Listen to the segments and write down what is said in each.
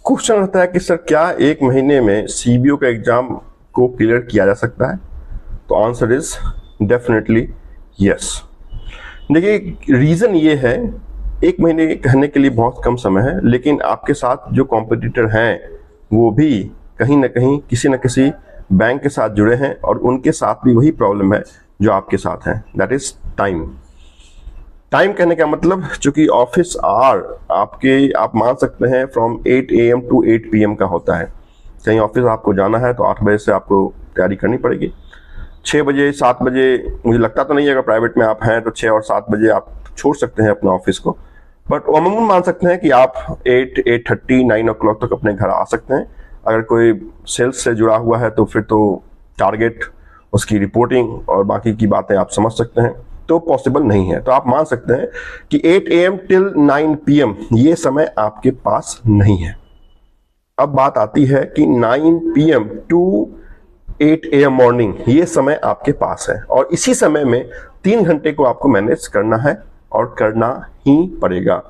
Question रहता है कि सर क्या 1 महीने में सीबीओ का एग्जाम को क्लियर किया जा सकता है? तो आंसर इज डेफिनेटली यस। देखिए रीज़न ये है, 1 महीने कहने के लिए बहुत कम समय है, लेकिन आपके साथ जो कॉम्पिटिटर हैं वो भी कहीं ना कहीं किसी न किसी बैंक के साथ जुड़े हैं और उनके साथ भी वही प्रॉब्लम है जो आपके साथ है, दैट इज टाइम। टाइम कहने का मतलब चूंकि ऑफिस आवर आप मान सकते हैं फ्रॉम 8 AM टू 8 PM का होता है। कहीं ऑफिस आपको जाना है तो 8 बजे से आपको तैयारी करनी पड़ेगी। 6 बजे 7 बजे, मुझे लगता तो नहीं है अगर प्राइवेट में आप हैं तो 6 और 7 बजे आप छोड़ सकते हैं अपना ऑफिस को, बट अमूमन मान सकते हैं कि आप 8:30 9 o'clock तक अपने घर आ सकते हैं। अगर कोई सेल्स से जुड़ा हुआ है तो फिर तो टारगेट, उसकी रिपोर्टिंग और बाकी की बातें आप समझ सकते हैं, तो पॉसिबल नहीं है। तो आप मान सकते हैं कि 8 AM टिल 9 PM ये समय आपके पास नहीं है। अब बात आती है कि 9 PM टू 8 AM मॉर्निंग ये समय आपके पास है और इसी समय में 3 घंटे को आपको मैनेज करना है और करना ही पड़ेगा।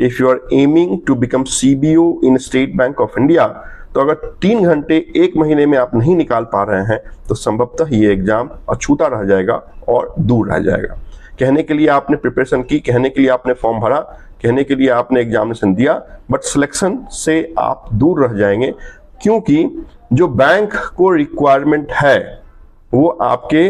If you are aiming to become CBO in state bank of India, तो अगर 3 घंटे 1 महीने में आप नहीं निकाल पा रहे हैं तो संभवतः ये एग्जाम अछूता रह जाएगा और दूर रह जाएगा। कहने के लिए आपने प्रिपरेशन की, कहने के लिए आपने फॉर्म भरा, कहने के लिए आपने एग्जामिनेशन दिया, बट सिलेक्शन से आप दूर रह जाएंगे, क्योंकि जो बैंक को रिक्वायरमेंट है वो आपके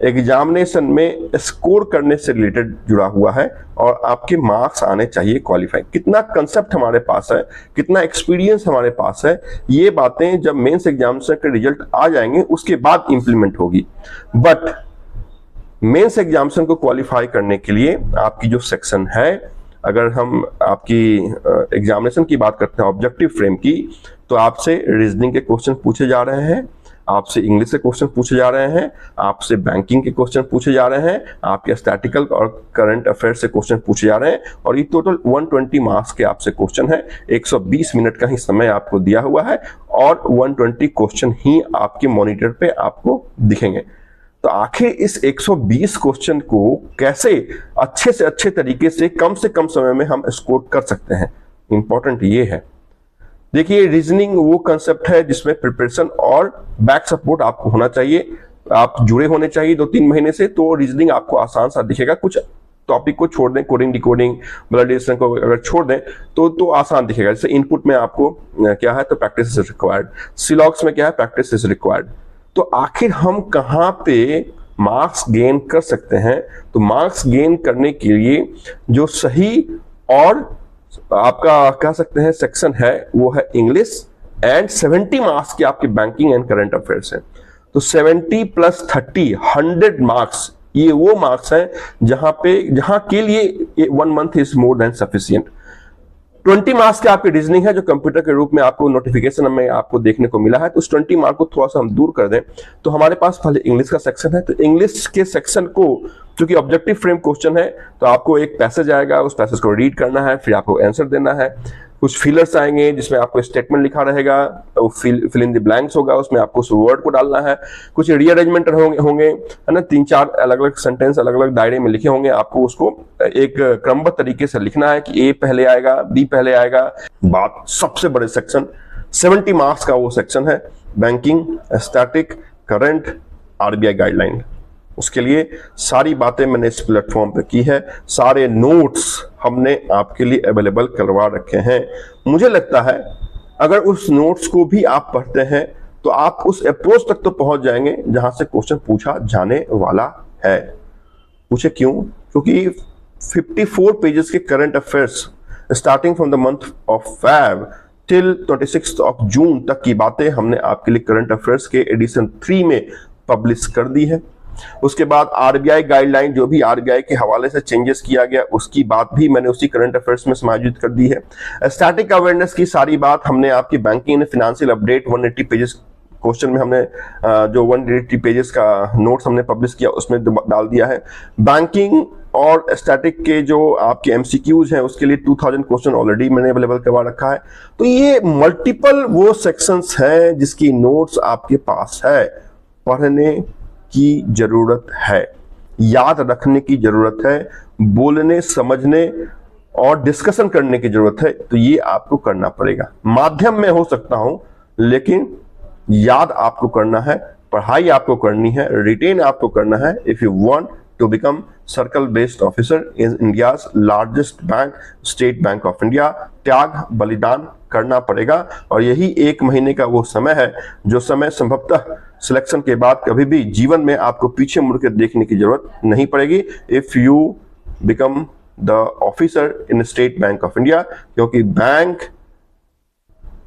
एग्जामिनेशन में स्कोर करने से रिलेटेड जुड़ा हुआ है और आपके मार्क्स आने चाहिए क्वालिफाई। कितना कंसेप्ट हमारे पास है, कितना एक्सपीरियंस हमारे पास है, ये बातें जब मेंस एग्जामिनेशन के रिजल्ट आ जाएंगे उसके बाद इंप्लीमेंट होगी। बट मेंस एग्जामिनेशन को क्वालिफाई करने के लिए आपकी जो सेक्शन है, अगर हम आपकी एग्जामिनेशन की बात करते हैं ऑब्जेक्टिव फ्रेम की, तो आपसे रीजनिंग के क्वेश्चन पूछे जा रहे हैं, आपसे इंग्लिश के क्वेश्चन पूछे जा रहे हैं, आपसे बैंकिंग के क्वेश्चन पूछे जा रहे हैं, आपके स्टैटिकल और करंट अफेयर से क्वेश्चन पूछे जा रहे हैं और ये टोटल 120 मार्क्स के आपसे क्वेश्चन है। 120 मिनट का ही समय आपको दिया हुआ है और 120 क्वेश्चन ही आपके मॉनिटर पे आपको दिखेंगे। तो आखिर इस 120 क्वेश्चन को कैसे अच्छे से अच्छे तरीके से कम समय में हम स्कोर कर सकते हैं, इंपॉर्टेंट ये है। देखिए रीजनिंग वो कंसेप्ट है जिसमें प्रिपरेशन और बैक सपोर्ट आपको होना चाहिए, आप जुड़े होने चाहिए 2-3 महीने से, तो रीजनिंग आपको आसान सा दिखेगा। कुछ टॉपिक को छोड़ दें, कोडिंग डिकोडिंग ब्लड रिलेशन को अगर छोड़ दें तो आसान दिखेगा। जैसे इनपुट में आपको क्या है तो प्रैक्टिस इज रिक्वायर्ड, सिलॉक्स में क्या है प्रैक्टिस इज रिक्वायर्ड। तो आखिर हम कहाँ पे मार्क्स गेन कर सकते हैं? तो मार्क्स गेन करने के लिए जो सही और आपका कह सकते हैं सेक्शन है वो है इंग्लिश एंड 70 मार्क्स की आपकी बैंकिंग एंड करंट अफेयर्स है। तो 70 + 30 100 मार्क्स, ये वो मार्क्स हैं जहां के लिए 1 month is more than sufficient. 20 marks के आपके रीजनिंग है जो कंप्यूटर के रूप में आपको नोटिफिकेशन में आपको देखने को मिला है, तो उस 20 मार्क को थोड़ा सा हम दूर कर दें तो हमारे पास पहले इंग्लिश का सेक्शन है। तो इंग्लिश के सेक्शन को क्योंकि ऑब्जेक्टिव फ्रेम क्वेश्चन है तो आपको एक पैसेज आएगा, उस पैसेज को रीड करना है, फिर आपको आंसर देना है। कुछ फिलर्स आएंगे जिसमें आपको स्टेटमेंट लिखा रहेगा, फिल इन द ब्लैंक्स होगा, उसमें आपको उस वर्ड को डालना है। कुछ रीअरेंजमेंट होंगे है ना, 3-4 अलग अलग सेंटेंस अलग अलग दायरे में लिखे होंगे, आपको उसको एक क्रमबद्ध तरीके से लिखना है कि ए पहले आएगा, बी पहले आएगा। बात सबसे बड़े सेक्शन 70 मार्क्स का वो सेक्शन है banking, static, current, RBI guideline. उसके लिए सारी बातें मैंने इस प्लेटफॉर्म पे की है, सारे नोट्स हमने आपके लिए अवेलेबल करवा रखे हैं। मुझे लगता है अगर उस नोट्स को भी आप पढ़ते हैं तो आप उस अप्रोच तक तो पहुंच जाएंगे जहां से क्वेश्चन पूछा जाने वाला है। पूछे क्यों? क्योंकि 54 पेजेस के current affairs starting from the month of Feb till 26 of June तक की बातें हमने आपके लिए करंट अफेयर्स के एडिशन 3 में पब्लिश कर दी है। उसके बाद RBI गाइडलाइन, जो भी RBI के हवाले से चेंजेस किया गया उसकी बात भी मैंने उसी करंट अफेयर्स में समायोजित कर दी है। स्टैटिक अवेयरनेस की सारी बात हमने आपकी banking and financial update 180 pages question में हमने जो 180 पेजेस का नोट्स हमने पब्लिश किया उसमें डाल दिया है। बैंकिंग और स्टैटिक के जो आपके MCQs हैं उसके लिए 2000 क्वेश्चन ऑलरेडी मैंने अवेलेबल करवा रखा है। तो ये मल्टीपल वो सेक्शंस हैं जिसकी नोट्स आपके पास है। पढ़ने की जरूरत है, याद रखने की जरूरत है, बोलने समझने और डिस्कशन करने की जरूरत है, तो ये आपको करना पड़ेगा। माध्यम में हो सकता हूं, लेकिन याद आपको करना है, पढ़ाई आपको करनी है, रिटेन आपको करना है। If you want to become circle based officer in India's largest bank, state bank of India, त्याग बलिदान करना पड़ेगा। और यही 1 महीने का वो समय है जो समय संभवतः सिलेक्शन के बाद कभी भी जीवन में आपको पीछे मुड़ के देखने की जरूरत नहीं पड़ेगी। If you become the officer in state bank of India, क्योंकि बैंक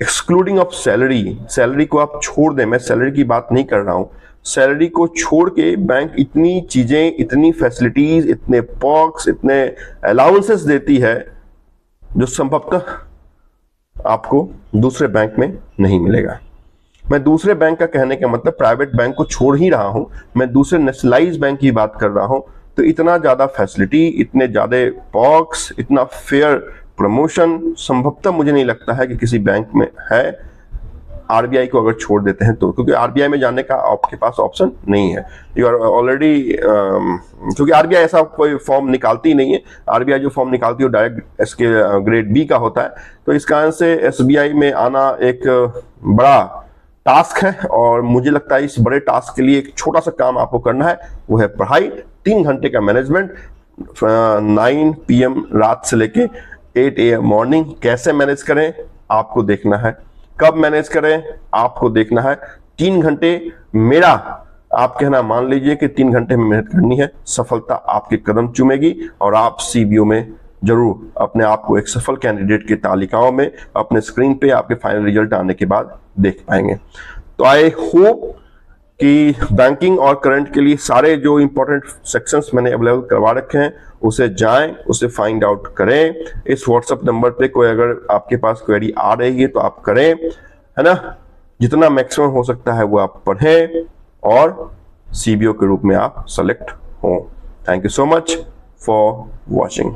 एक्सक्लूडिंग ऑफ सैलरी को आप छोड़ दें, मैं सैलरी की बात नहीं कर रहा हूं, सैलरी को छोड़ के बैंक इतनी चीजें, इतनी फैसिलिटीज, इतने पर्क्स, इतने अलाउंसेस देती है जो संभवतः आपको दूसरे बैंक में नहीं मिलेगा। मैं दूसरे बैंक का कहने का मतलब प्राइवेट बैंक को छोड़ ही रहा हूं, मैं दूसरे नेशनलाइज बैंक की बात कर रहा हूं। तो इतना ज्यादा फैसिलिटी, इतने ज्यादा पर्क्स, इतना फेयर प्रमोशन संभवतः मुझे नहीं लगता है कि किसी बैंक में है, आरबीआई को अगर छोड़ देते हैं तो, क्योंकि आरबीआई में जाने का आपके पास ऑप्शन नहीं है। यू आर ऑलरेडी, क्योंकि आरबीआई ऐसा कोई फॉर्म निकालती ही नहीं है। आरबीआई जो फॉर्म निकालती है वो डायरेक्ट इसके ग्रेड बी का होता है। तो इस कारण से एसबीआई में आना एक बड़ा टास्क है, और मुझे लगता है इस बड़े टास्क के लिए एक छोटा सा काम आपको करना है, वो है पढ़ाई। 3 घंटे का मैनेजमेंट, 9 PM रात से लेके 8 AM मॉर्निंग। कैसे मैनेज करें आपको देखना है, कब मैनेज करें आपको देखना है। 3 घंटे मेरा आप कहना मान लीजिए कि 3 घंटे में मेहनत करनी है, सफलता आपके कदम चूमेगी और आप सीबीओ में जरूर अपने आप को एक सफल कैंडिडेट की तालिकाओं में अपने स्क्रीन पे आपके फाइनल रिजल्ट आने के बाद देख पाएंगे। तो आई होप कि बैंकिंग और करंट के लिए सारे जो इंपॉर्टेंट सेक्शंस मैंने अवेलेबल करवा रखे हैं उसे जाएं, उसे फाइंड आउट करें। इस व्हाट्सएप नंबर पे कोई अगर आपके पास क्वेरी आ रही है तो आप करें, है ना। जितना मैक्सिमम हो सकता है वो आप पढ़ें और सीबीओ के रूप में आप सेलेक्ट हो। Thank you so much for watching.